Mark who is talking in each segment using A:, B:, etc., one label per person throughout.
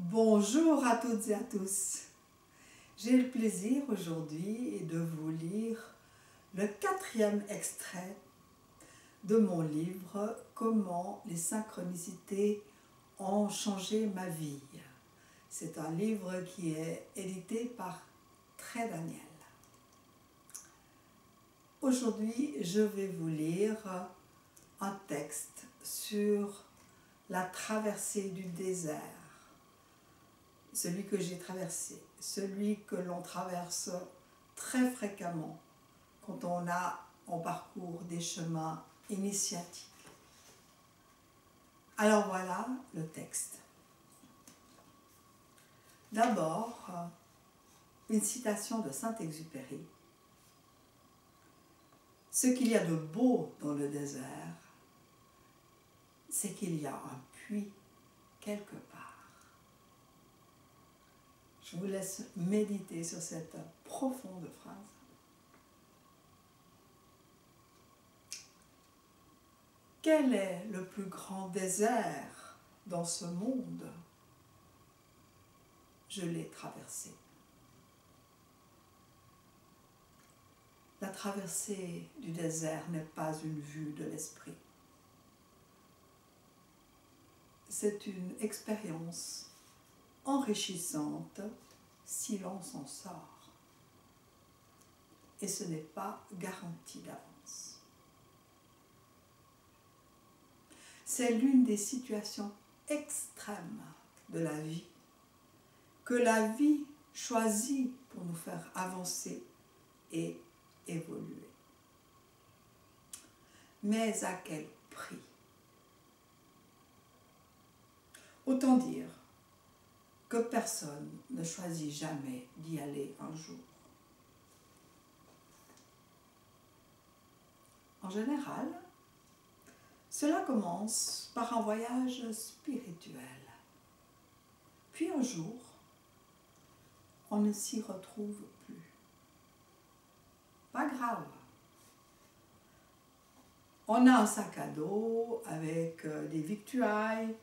A: Bonjour à toutes et à tous. J'ai le plaisir aujourd'hui de vous lire le 4e extrait de mon livre « Comment les synchronicités ont changé ma vie ». C'est un livre qui est édité par Très Daniel. Aujourd'hui, je vais vous lire un texte sur la traversée du désert. Celui que j'ai traversé, celui que l'on traverse très fréquemment quand on parcourt des chemins initiatiques. Alors voilà le texte. D'abord, une citation de Saint-Exupéry. Ce qu'il y a de beau dans le désert, c'est qu'il y a un puits quelque part. Je vous laisse méditer sur cette profonde phrase. Quel est le plus grand désert dans ce monde? Je l'ai traversé. La traversée du désert n'est pas une vue de l'esprit. C'est une expérience enrichissante si l'on s'en sort. Et ce n'est pas garanti d'avance. C'est l'une des situations extrêmes de la vie que la vie choisit pour nous faire avancer et évoluer. Mais à quel prix? Autant dire que personne ne choisit jamais d'y aller un jour. En général, cela commence par un voyage spirituel. Puis un jour, on ne s'y retrouve plus. Pas grave. On a un sac à dos avec des victuailles,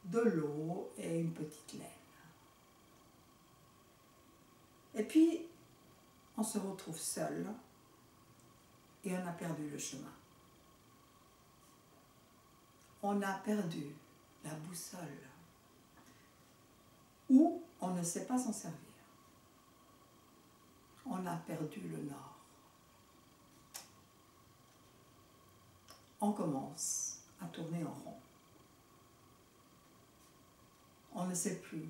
A: de l'eau et une petite laine. Et puis, on se retrouve seul et on a perdu le chemin. On a perdu la boussole ou on ne sait pas s'en servir. On a perdu le nord. On commence à tourner en rond. On ne sait plus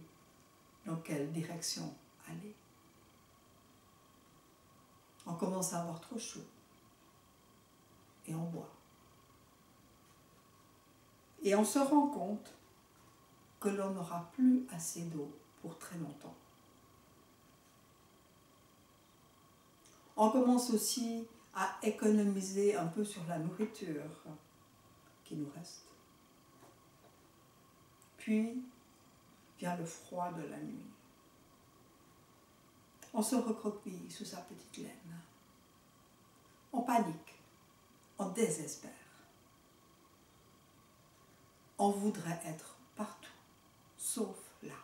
A: dans quelle direction aller. On commence à avoir trop chaud et on boit. Et on se rend compte que l'on n'aura plus assez d'eau pour très longtemps. On commence aussi à économiser un peu sur la nourriture qui nous reste. Puis vient le froid de la nuit. On se recroqueville sous sa petite laine. On panique, on désespère. On voudrait être partout, sauf là.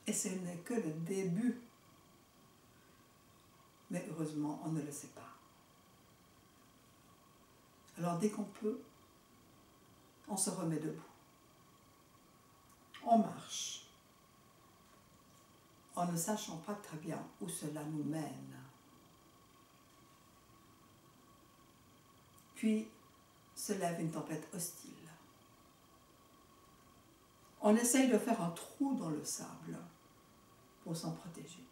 A: Et ce n'est que le début. Mais heureusement, on ne le sait pas. Alors dès qu'on peut, on se remet debout. On marche, en ne sachant pas très bien où cela nous mène. Puis se lève une tempête hostile. On essaye de faire un trou dans le sable pour s'en protéger.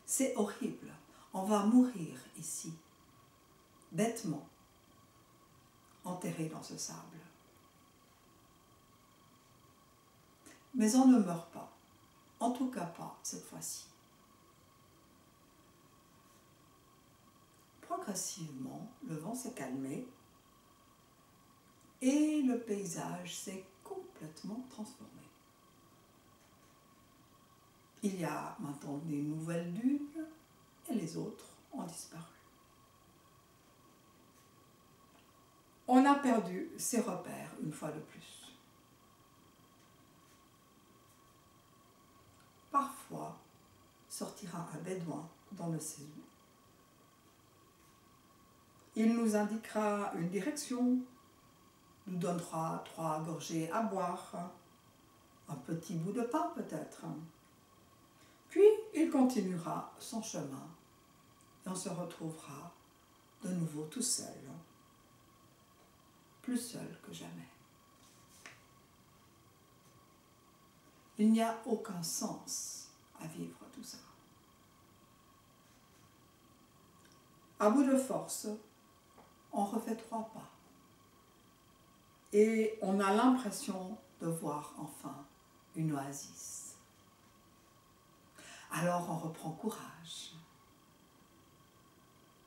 A: C'est horrible, on va mourir ici, bêtement, enterré dans ce sable. Mais on ne meurt pas, en tout cas pas cette fois-ci. Progressivement, le vent s'est calmé et le paysage s'est complètement transformé. Il y a maintenant des nouvelles dunes et les autres ont disparu. On a perdu ses repères une fois de plus. fois sortira un bédouin dans le Césu. Il nous indiquera une direction, nous donnera 3 gorgées à boire, un petit bout de pain peut-être. Puis il continuera son chemin et on se retrouvera de nouveau tout seul, plus seul que jamais. Il n'y a aucun sens à vivre tout ça. À bout de force, on refait 3 pas et on a l'impression de voir enfin une oasis. Alors on reprend courage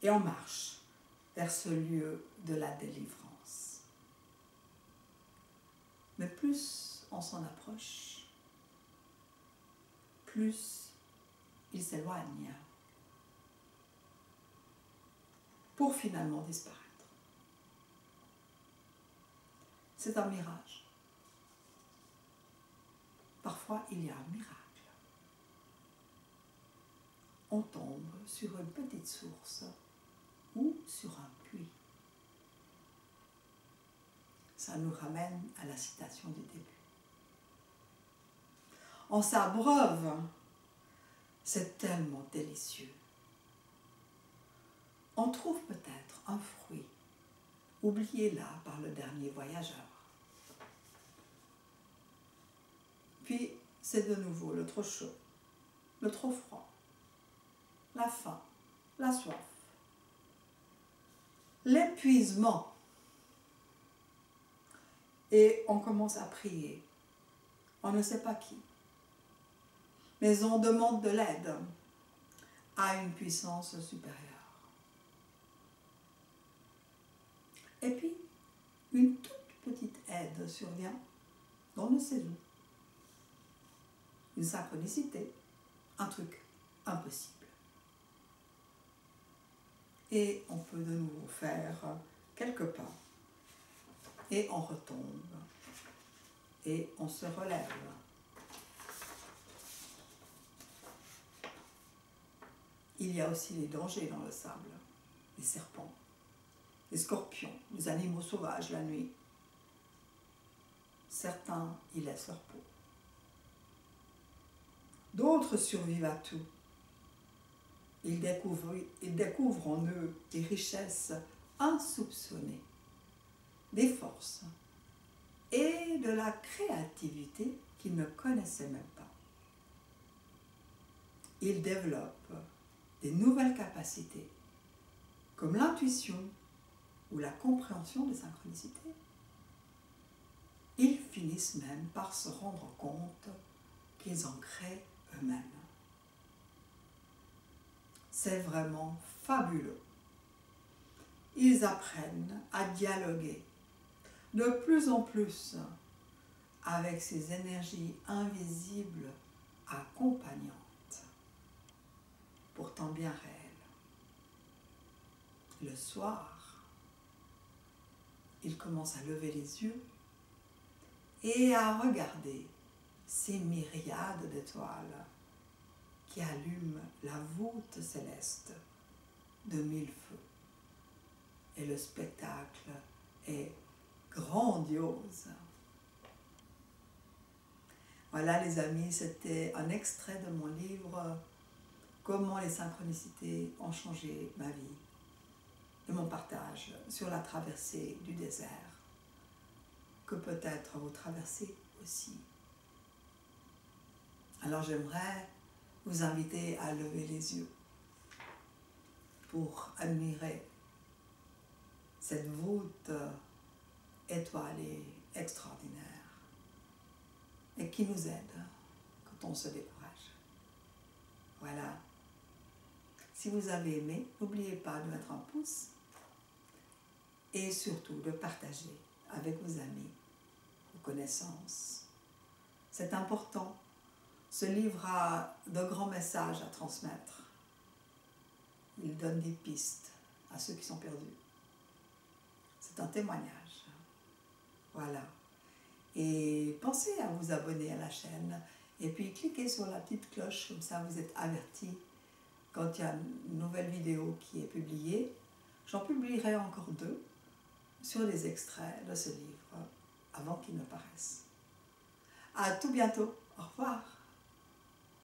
A: et on marche vers ce lieu de la délivrance. Mais plus on s'en approche, plus il s'éloigne pour finalement disparaître. C'est un mirage. Parfois, il y a un miracle. On tombe sur une petite source ou sur un puits. Ça nous ramène à la citation du début. On s'abreuve, c'est tellement délicieux. On trouve peut-être un fruit, oublié là par le dernier voyageur. Puis c'est de nouveau le trop chaud, le trop froid, la faim, la soif, l'épuisement. Et on commence à prier. On ne sait pas qui. Mais on demande de l'aide à une puissance supérieure. Et puis, une toute petite aide survient dans le Césu. Une synchronicité, un truc impossible. Et on peut de nouveau faire quelques pas. Et on retombe. Et on se relève. Il y a aussi les dangers dans le sable. Les serpents, les scorpions, les animaux sauvages la nuit. Certains y laissent leur peau. D'autres survivent à tout. Ils découvrent en eux des richesses insoupçonnées, des forces et de la créativité qu'ils ne connaissaient même pas. Ils développent des nouvelles capacités, comme l'intuition ou la compréhension des synchronicités. Ils finissent même par se rendre compte qu'ils en créent eux-mêmes. C'est vraiment fabuleux. Ils apprennent à dialoguer de plus en plus avec ces énergies invisibles accompagnantes, pourtant bien réelles. Le soir, ils commencent à lever les yeux et à regarder ces myriades d'étoiles qui allument la voûte céleste de 1000 feux. Et le spectacle est grandiose. Voilà les amis, c'était un extrait de mon livre « Comment les synchronicités ont changé ma vie » de mon partage sur la traversée du désert, que peut-être vous traversez aussi. Alors j'aimerais vous inviter à lever les yeux pour admirer cette voûte étoilée extraordinaire et qui nous aide quand on se décourage. Voilà. Si vous avez aimé, n'oubliez pas de mettre un pouce et surtout de partager avec vos amis, vos connaissances. C'est important. Ce livre a de grands messages à transmettre. Il donne des pistes à ceux qui sont perdus. C'est un témoignage. Voilà. Et pensez à vous abonner à la chaîne Et puis cliquez sur la petite cloche, comme ça vous êtes avertis quand il y a une nouvelle vidéo qui est publiée. J'en publierai encore 2 sur des extraits de ce livre avant qu'il ne paraisse. À tout bientôt. Au revoir.